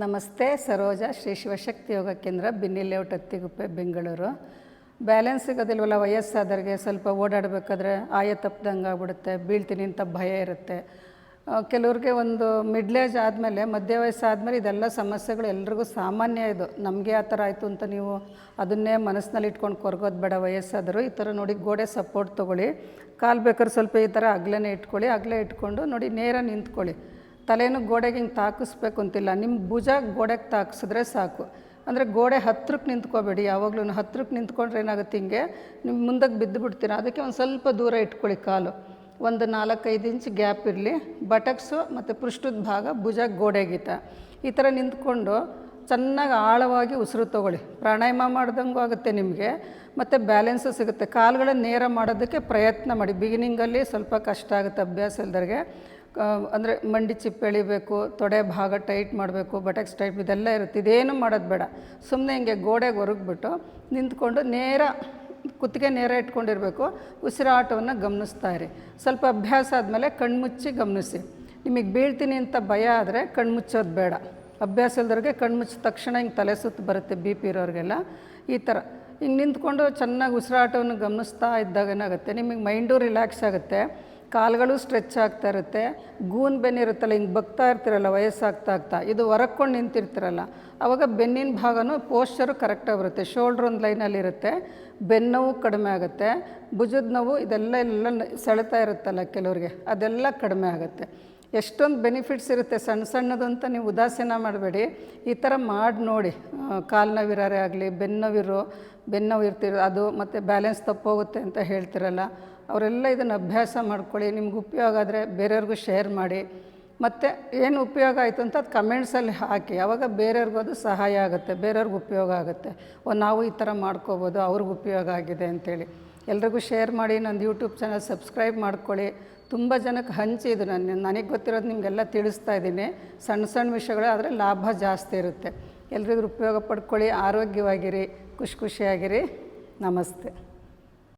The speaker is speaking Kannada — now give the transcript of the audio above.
ನಮಸ್ತೆ. ಸರೋಜಾ ಶ್ರೀ ಶಿವಶಕ್ತಿ ಯೋಗ ಕೇಂದ್ರ, ಬಿನ್ನಿ ಲೇಔಟ್, ಅತ್ತಿಗುಪ್ಪೆ, ಬೆಂಗಳೂರು. ಬ್ಯಾಲೆನ್ಸ್ ಸಿಗೋದಿಲ್ವಲ್ಲ, ವಯಸ್ಸಾದವ್ರಿಗೆ ಸ್ವಲ್ಪ ಓಡಾಡಬೇಕಾದ್ರೆ ಆಯ ತಪ್ಪದಂಗೆ ಆಗ್ಬಿಡುತ್ತೆ, ಬೀಳ್ತೀನಿ ಅಂತ ಭಯ ಇರುತ್ತೆ. ಕೆಲವ್ರಿಗೆ ಒಂದು ಮಿಡ್ಲೇಜ್ ಆದಮೇಲೆ, ಮಧ್ಯ ವಯಸ್ಸಾದಮೇಲೆ ಇದೆಲ್ಲ ಸಮಸ್ಯೆಗಳು ಎಲ್ರಿಗೂ ಸಾಮಾನ್ಯ. ಇದು ನಮಗೆ ಆ ಥರ ಆಯಿತು ಅಂತ ನೀವು ಅದನ್ನೇ ಮನಸ್ಸಿನಲ್ಲಿ ಇಟ್ಕೊಂಡು ಕೊರಗೋದು ಬೇಡ. ವಯಸ್ಸಾದರೂ ಈ ಥರ ನೋಡಿ, ಗೋಡೆ ಸಪೋರ್ಟ್ ತೊಗೊಳ್ಳಿ. ಕಾಲು ಬೇಕಾದ್ರೆ ಸ್ವಲ್ಪ ಈ ಥರ ಅಗಲನೇ ಇಟ್ಕೊಳ್ಳಿ. ಅಗಲೇ ಇಟ್ಕೊಂಡು ನೋಡಿ, ನೇರ ನಿಂತ್ಕೊಳ್ಳಿ. ತಲೆನೂ ಗೋಡೆಗೆ ಹಿಂಗೆ ತಾಕಿಸ್ಬೇಕು ಅಂತಿಲ್ಲ, ನಿಮ್ಮ ಭುಜ ಗೋಡೆಗೆ ತಾಕಿಸಿದ್ರೆ ಸಾಕು. ಅಂದರೆ ಗೋಡೆ ಹತ್ರಕ್ಕೆ ನಿಂತ್ಕೋಬೇಡಿ. ಯಾವಾಗಲೂ ಹತ್ರಕ್ಕೆ ನಿಂತ್ಕೊಂಡ್ರೆ ಏನಾಗುತ್ತೆ, ಹಿಂಗೆ ನಿಮ್ಮ ಮುಂದಕ್ಕೆ ಬಿದ್ದು ಬಿಡ್ತೀರ. ಅದಕ್ಕೆ ಒಂದು ಸ್ವಲ್ಪ ದೂರ ಇಟ್ಕೊಳ್ಳಿ. ಕಾಲು ಒಂದು 4-5 ಇಂಚ್ ಗ್ಯಾಪ್ ಇರಲಿ. ಬಟಕ್ಸು ಮತ್ತು ಪೃಷ್ಠದ ಭಾಗ ಭುಜ ಗೋಡೆಗೀತ ಈ ಥರ ನಿಂತ್ಕೊಂಡು ಚೆನ್ನಾಗಿ ಆಳವಾಗಿ ಉಸಿರು ತೊಗೊಳ್ಳಿ. ಪ್ರಾಣಾಯಾಮ ಮಾಡ್ದಂಗೂ ಆಗುತ್ತೆ ನಿಮಗೆ, ಮತ್ತು ಬ್ಯಾಲೆನ್ಸು ಸಿಗುತ್ತೆ. ಕಾಲುಗಳನ್ನು ನೇರ ಮಾಡೋದಕ್ಕೆ ಪ್ರಯತ್ನ ಮಾಡಿ. ಬಿಗಿನಿಂಗಲ್ಲಿ ಸ್ವಲ್ಪ ಕಷ್ಟ ಆಗುತ್ತೆ ಅಭ್ಯಾಸ ಇಲ್ದವ್ರಿಗೆ. ಅಂದರೆ ಮಂಡಿ ಚಿಪ್ಪು ಎಳಿಬೇಕು, ತೊಡೆ ಭಾಗ ಟೈಟ್ ಮಾಡಬೇಕು, ಬಟಕ್ಸ್ ಟೈಟ್ ಇದೆಲ್ಲ ಇರುತ್ತೆ. ಇದೇನು ಮಾಡೋದು ಬೇಡ. ಸುಮ್ಮನೆ ಹಿಂಗೆ ಗೋಡೆಗೆ ಹೊರಗ್ಬಿಟ್ಟು ನಿಂತ್ಕೊಂಡು ನೇರ ಕುತ್ತಿಗೆ ನೇರ ಇಟ್ಕೊಂಡಿರಬೇಕು. ಉಸಿರಾಟವನ್ನು ಗಮನಿಸ್ತಾ ಇರಿ. ಸ್ವಲ್ಪ ಅಭ್ಯಾಸ ಆದಮೇಲೆ ಕಣ್ಮುಚ್ಚಿ ಗಮನಿಸಿ. ನಿಮಗೆ ಬೀಳ್ತೀನಿ ಅಂತ ಭಯ ಆದರೆ ಕಣ್ಮುಚ್ಚೋದು ಬೇಡ. ಅಭ್ಯಾಸ ಇಲ್ದವ್ರಿಗೆ ಕಣ್ಮುಚ್ಚಿದ ತಕ್ಷಣ ಹಿಂಗೆ ತಲೆ ಸುತ್ತು ಬರುತ್ತೆ, ಬಿ ಪಿ ಇರೋರಿಗೆಲ್ಲ. ಈ ಥರ ಹಿಂಗೆ ನಿಂತ್ಕೊಂಡು ಚೆನ್ನಾಗಿ ಉಸಿರಾಟವನ್ನು ಗಮನಿಸ್ತಾ ಇದ್ದಾಗ ಏನಾಗುತ್ತೆ, ನಿಮಗೆ ಮೈಂಡು ರಿಲ್ಯಾಕ್ಸ್ ಆಗುತ್ತೆ, ಕಾಲುಗಳು ಸ್ಟ್ರೆಚ್ ಆಗ್ತಾ ಇರುತ್ತೆ. ಗೂನ್ ಬೆನ್ನಿರುತ್ತಲ್ಲ, ಹಿಂಗೆ ಬಗ್ತಾ ಇರ್ತಿರಲ್ಲ ವಯಸ್ಸಾಗ್ತಾ ಇದು ಹೊರಕ್ಕೊಂಡು ನಿಂತಿರ್ತಿರಲ್ಲ, ಆವಾಗ ಬೆನ್ನಿನ ಭಾಗನೂ ಪೋಶ್ಚರು ಕರೆಕ್ಟಾಗಿ ಬರುತ್ತೆ. ಶೋಲ್ಡ್ರ್ ಒಂದು ಲೈನಲ್ಲಿರುತ್ತೆ, ಬೆನ್ನೋವು ಕಡಿಮೆ ಆಗುತ್ತೆ, ಭುಜದ ನೋವು ಇದೆಲ್ಲ ಸೆಳೆತಾ ಇರುತ್ತಲ್ಲ ಕೆಲವ್ರಿಗೆ, ಅದೆಲ್ಲ ಕಡಿಮೆ ಆಗುತ್ತೆ. ಎಷ್ಟೊಂದು ಬೆನಿಫಿಟ್ಸ್ ಇರುತ್ತೆ. ಸಣ್ಣ ಸಣ್ಣದು ಅಂತ ನೀವು ಉದಾಸೀನ ಮಾಡಬೇಡಿ. ಈ ಥರ ಮಾಡಿ ನೋಡಿ. ಕಾಲು ನೋವಿರೋರೇ ಆಗಲಿ, ಬೆನ್ನೋವು ಇರ್ತಿರೋ ಅದು, ಮತ್ತು ಬ್ಯಾಲೆನ್ಸ್ ತಪ್ಪೋಗುತ್ತೆ ಅಂತ ಹೇಳ್ತಿರಲ್ಲ, ಅವರೆಲ್ಲ ಇದನ್ನು ಅಭ್ಯಾಸ ಮಾಡ್ಕೊಳ್ಳಿ. ನಿಮ್ಗೆ ಉಪಯೋಗ ಆದರೆ ಬೇರೆಯವ್ರಿಗೂ ಶೇರ್ ಮಾಡಿ. ಮತ್ತು ಏನು ಉಪಯೋಗ ಆಯಿತು ಅಂತ ಅದು ಕಮೆಂಟ್ಸಲ್ಲಿ ಹಾಕಿ. ಆವಾಗ ಬೇರೆಯವ್ರಿಗೂ ಅದು ಸಹಾಯ ಆಗುತ್ತೆ, ಬೇರೆಯವ್ರಿಗೆ ಉಪಯೋಗ ಆಗುತ್ತೆ. ನಾವು ಈ ಥರ ಮಾಡ್ಕೋಬೋದು, ಅವ್ರಿಗೆ ಉಪಯೋಗ ಆಗಿದೆ ಅಂಥೇಳಿ ಎಲ್ರಿಗೂ ಶೇರ್ ಮಾಡಿ. ನಂದು ಯೂಟ್ಯೂಬ್ ಚಾನಲ್ ಸಬ್ಸ್ಕ್ರೈಬ್ ಮಾಡ್ಕೊಳ್ಳಿ. ತುಂಬ ಜನಕ್ಕೆ ಹಂಚಿ. ಇದು ನನಗೆ ಗೊತ್ತಿರೋದು ನಿಮಗೆಲ್ಲ ತಿಳಿಸ್ತಾ ಇದ್ದೀನಿ. ಸಣ್ಣ ಸಣ್ಣ ವಿಷಯಗಳು, ಆದರೆ ಲಾಭ ಜಾಸ್ತಿ ಇರುತ್ತೆ. ಎಲ್ರಿಗೂ ಉಪಯೋಗ ಪಡ್ಕೊಳ್ಳಿ. ಆರೋಗ್ಯವಾಗಿರಿ, ಖುಷಿಯಾಗಿರಿ. ನಮಸ್ತೆ.